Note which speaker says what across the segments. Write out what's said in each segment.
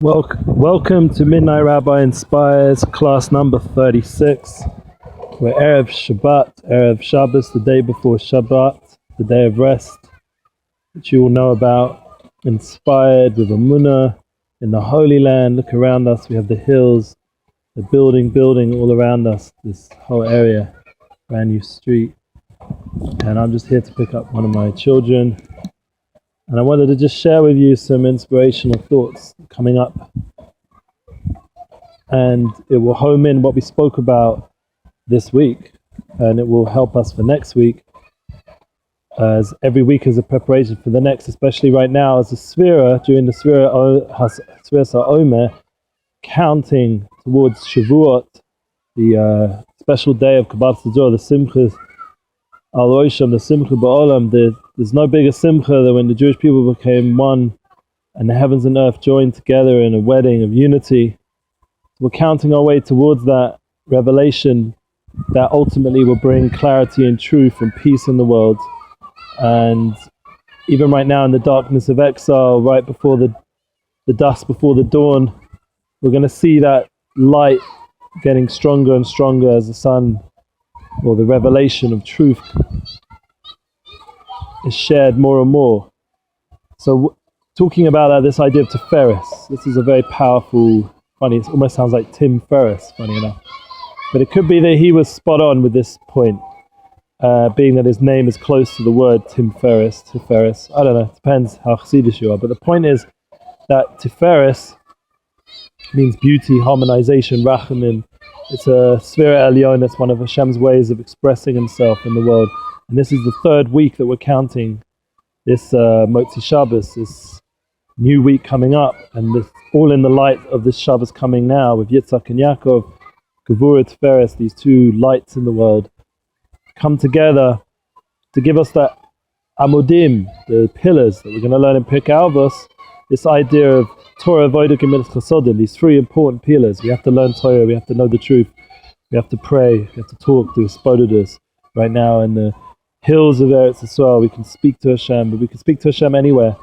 Speaker 1: Welcome to Midnightrabbi Inspires class number 36. We're Erev Shabbat, Erev Shabbos, the day before Shabbat, the day of rest, which you all know about. Inspired with Emunah in the Holy Land. Look around us, we have the hills, the building all around us, this whole area, brand new street. And I'm just here to pick up one of my children. And I wanted to just share with you some inspirational thoughts coming up. And it will home in what we spoke about this week. And it will help us for next week. As every week is a preparation for the next, especially right now as the Sefirat, during the Sefirat HOmer, counting towards Shavuot, the special day of Kabbalah Tzador, the Simcha Al Rosham, the Simcha Ba'olam. There's no bigger Simcha than when the Jewish people became one and the heavens and earth joined together in a wedding of unity. We're counting our way towards that revelation that ultimately will bring clarity and truth and peace in the world. And even right now in the darkness of exile, right before the dusk before the dawn, we're going to see that light getting stronger and stronger as the sun, or the revelation of truth, is shared more and more. So talking about this idea of Tiferes, this is a very powerful, funny, it almost sounds like Tim Ferriss, funny enough. But it could be that he was spot on with this point, being that his name is close to the word Tiferes. I don't know, it depends how Chassidish you are. But the point is that Tiferes means beauty, harmonization, rachamim. It's a Sefirat Elyon, it's one of Hashem's ways of expressing himself in the world. And this is the third week that we're counting this Motzi Shabbos, this new week coming up, and this, all in the light of this Shabbos coming now with Yitzhak and Yaakov, Geulah, Tiferes, these two lights in the world, come together to give us that amudim, the pillars that we're going to learn in Pirkei Avos, this idea of Torah, Avodah, Gemilas, Chasodim, these three important pillars. We have to learn Torah, we have to know the truth, we have to pray, we have to talk to Spododus. Right now in the hills of Eretz Yisrael, we can speak to Hashem, but we can speak to Hashem anywhere,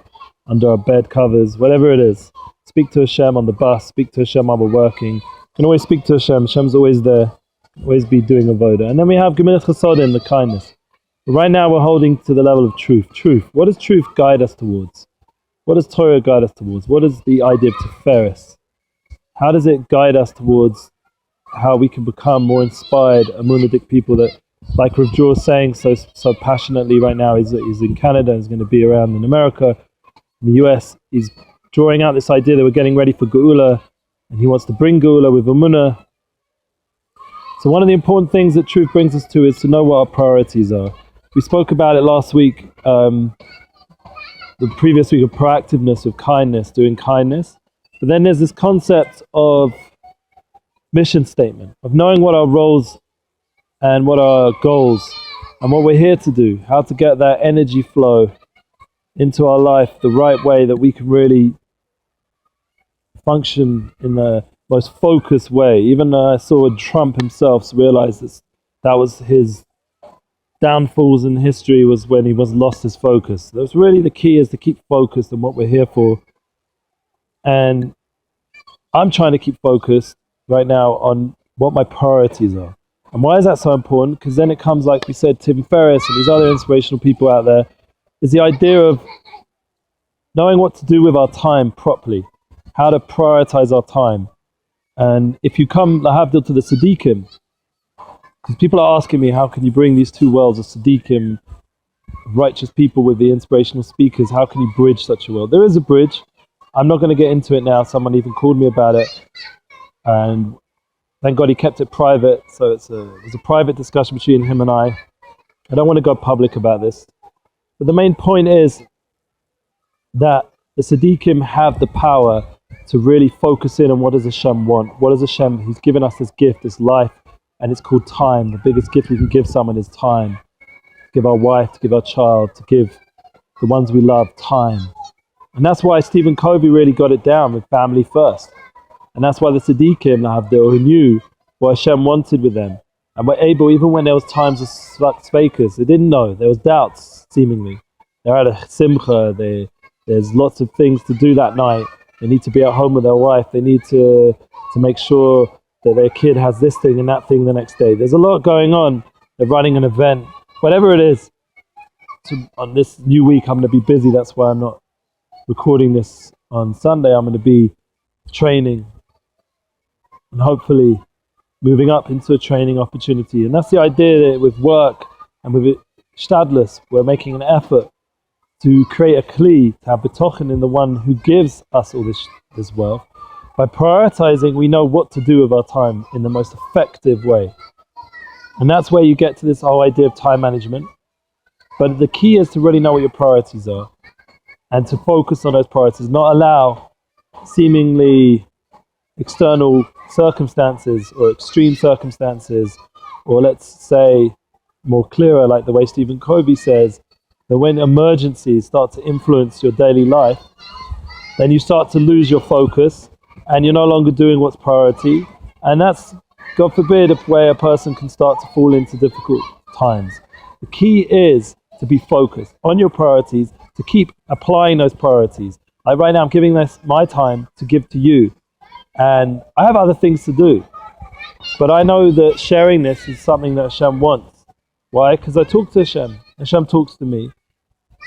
Speaker 1: under our bed covers, whatever it is. Speak to Hashem on the bus, speak to Hashem while we're working. You can always speak to Hashem, Hashem's always there, always be doing Avodah. And then we have Gemilas Chasodim, the kindness. But right now we're holding to the level of truth. Truth. What does truth guide us towards? What does Torah guide us towards? What is the idea of Tiferes? How does it guide us towards how we can become more inspired, Emunah people that, like Rav Dror is saying so passionately right now, he's in Canada, he's going to be around in America, in the US, he's drawing out this idea that we're getting ready for Geulah, and he wants to bring Geulah with Emunah. So one of the important things that truth brings us to is to know what our priorities are. We spoke about it last week, the previous week, of proactiveness, of kindness, doing kindness. But then there's this concept of mission statement, of knowing what our roles and what our goals and what we're here to do, how to get that energy flow into our life the right way that we can really function in the most focused way. Even I saw Trump himself realize that was his downfalls in history, was when he lost his focus. That's really the key, is to keep focused on what we're here for. And I'm trying to keep focused right now on what my priorities are. And why is that so important? Because then it comes, like we said, Tim Ferriss and these other inspirational people out there, is the idea of knowing what to do with our time properly, how to prioritize our time. And if you come, lahavdil, to the Siddiqim, because people are asking me, how can you bring these two worlds of Siddiqim, righteous people, with the inspirational speakers? How can you bridge such a world? There is a bridge. I'm not going to get into it now. Someone even called me about it. And thank God he kept it private. So it's a private discussion between him and I. I don't want to go public about this. But the main point is that the Siddiqim have the power to really focus in on what does Hashem want. What does Hashem, he's given us this gift, this life. And it's called time. The biggest gift we can give someone is time. To give our wife, to give our child, to give the ones we love time. And that's why Stephen Covey really got it down with family first. And that's why the Siddiqim, who knew what Hashem wanted with them, and were able, even when there was times of sveikas, they didn't know, there was doubts, seemingly. They're at a simcha, there's lots of things to do that night. They need to be at home with their wife. They need to make sure that their kid has this thing and that thing the next day. There's a lot going on. They're running an event, whatever it is. On this new week, I'm going to be busy. That's why I'm not recording this on Sunday. I'm going to be training and hopefully moving up into a training opportunity. And that's the idea that with work and with it, Shtadlus, we're making an effort to create a kli, to have betochen in the one who gives us all this wealth. By prioritizing, we know what to do with our time in the most effective way. And that's where you get to this whole idea of time management. But the key is to really know what your priorities are and to focus on those priorities, not allow seemingly external circumstances or extreme circumstances, or let's say more clearer, like the way Stephen Covey says, that when emergencies start to influence your daily life, then you start to lose your focus and you're no longer doing what's priority. And that's, God forbid, a way a person can start to fall into difficult times. The key is to be focused on your priorities, to keep applying those priorities. Like right now, I'm giving this my time to give to you. And I have other things to do. But I know that sharing this is something that Hashem wants. Why? Because I talk to Hashem. Hashem talks to me.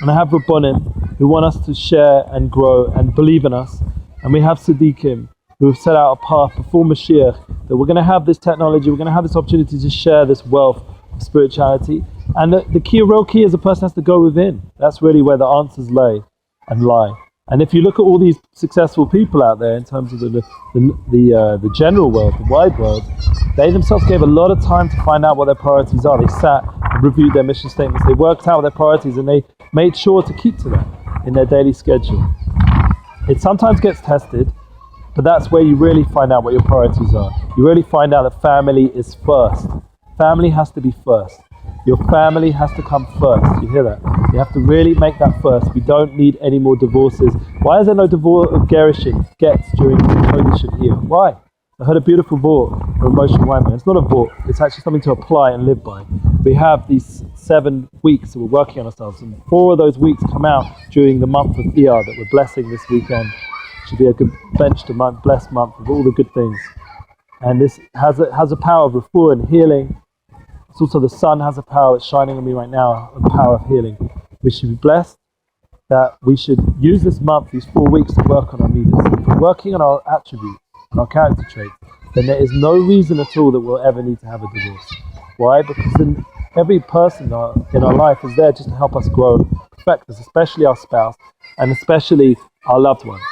Speaker 1: And I have Rabbonim who want us to share and grow and believe in us. And we have Siddiqim who have set out a path before Mashiach that we're going to have this technology, we're going to have this opportunity to share this wealth of spirituality. And the real key is a person has to go within. That's really where the answers lay and lie. And if you look at all these successful people out there in terms of the general world, the wide world, they themselves gave a lot of time to find out what their priorities are. They sat and reviewed their mission statements. They worked out their priorities and they made sure to keep to that in their daily schedule. It sometimes gets tested, but that's where you really find out what your priorities are. You really find out that family is first. Family has to be first. Your family has to come first. You hear that? You have to really make that first. We don't need any more divorces. Why is there no divorce of Gerushin, gets during the Kodesh of Iyar? Why? I heard a beautiful vort from Moshe Weinberg. It's not a vort. It's actually something to apply and live by. We have these 7 weeks that we're working on ourselves, and 4 of those weeks come out during the month of Iyar that we're blessing this weekend. It should be a good benched month, blessed month of all the good things. And this has a power of refuah and healing. It's also the sun has a power. It's shining on me right now, a power of healing. We should be blessed that we should use this month, these 4 weeks, to work on our needs. If we're working on our attributes and our character traits, then there is no reason at all that we'll ever need to have a divorce. Why? Because then every person in our life is there just to help us grow, perfect us, especially our spouse and especially our loved ones.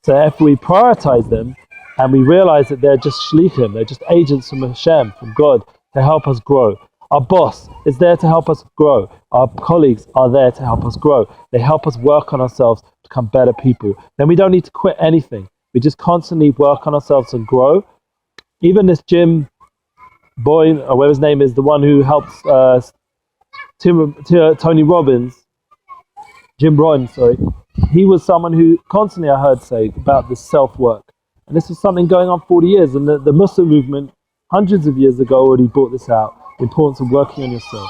Speaker 1: So if we prioritize them and we realize that they're just shlichim, they're just agents from Hashem, from God, to help us grow. Our boss is there to help us grow. Our colleagues are there to help us grow. They help us work on ourselves to become better people. Then we don't need to quit anything. We just constantly work on ourselves and grow. Even this Jim Boy, or whatever his name is, the one who helps Tony Robbins, Jim Rohn, sorry, he was someone who constantly I heard say about this self-work. And this was something going on 40 years. And the Muslim movement, hundreds of years ago, already brought this out. The importance of working on yourself.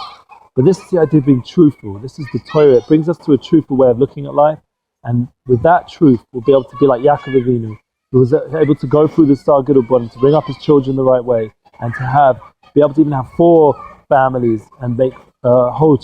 Speaker 1: But this is the idea of being truthful. This is the Torah. It brings us to a truthful way of looking at life. And with that truth, we'll be able to be like Yaakov Avinu, who was able to go through the Star Geulah bottom, to bring up his children the right way, and to be able to even have 4 families and make whole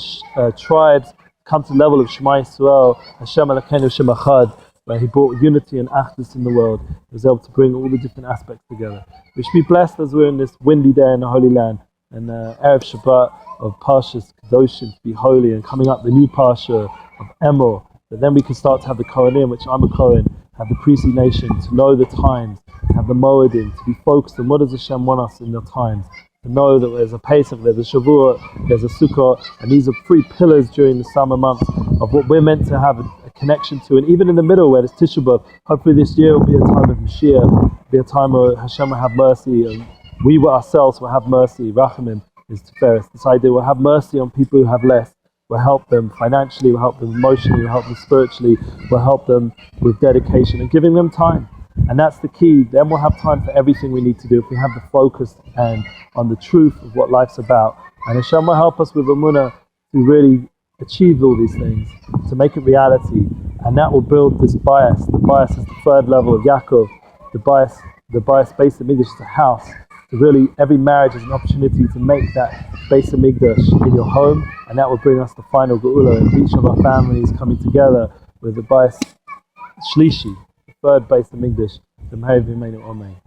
Speaker 1: tribes come to the level of Shema Yisrael, Hashem Elokeinu Hashem Echad, where he brought unity and achdus in the world. He was able to bring all the different aspects together. We should be blessed as we're in this windy day in the Holy Land. And Erev Shabbat of Parshas Kedoshim, to be holy, and coming up the new Parsha of Emor, that then we can start to have the Kohanim, which I'm a Kohen, have the priestly nation, to know the times, have the Moedim, to be focused on what does Hashem want us in the times, to know that there's a Pesach, there's a Shavuot, there's a Sukkot, and these are 3 pillars during the summer months of what we're meant to have a connection to. And even in the middle where there's Tisha B'Av, hopefully this year will be a time of Mashiach, be a time where Hashem will have mercy, and we ourselves will have mercy. Rachamim is Sefirat. This idea, we'll have mercy on people who have less. We'll help them financially, we'll help them emotionally, we'll help them spiritually, we'll help them with dedication and giving them time. And that's the key. Then we'll have time for everything we need to do if we have the focus and on the truth of what life's about. And Hashem will help us with Emunah to really achieve all these things, to make it reality. and that will build this bias. The bias is the third level of Yaakov. The bias Beis Hamikdash is a house. So really, every marriage is an opportunity to make that Beis Hamikdash in your home, and that will bring us the final Geulah of each of our families coming together with the bias Shlishi, the third Beis Hamikdash, the Midnightrabbi.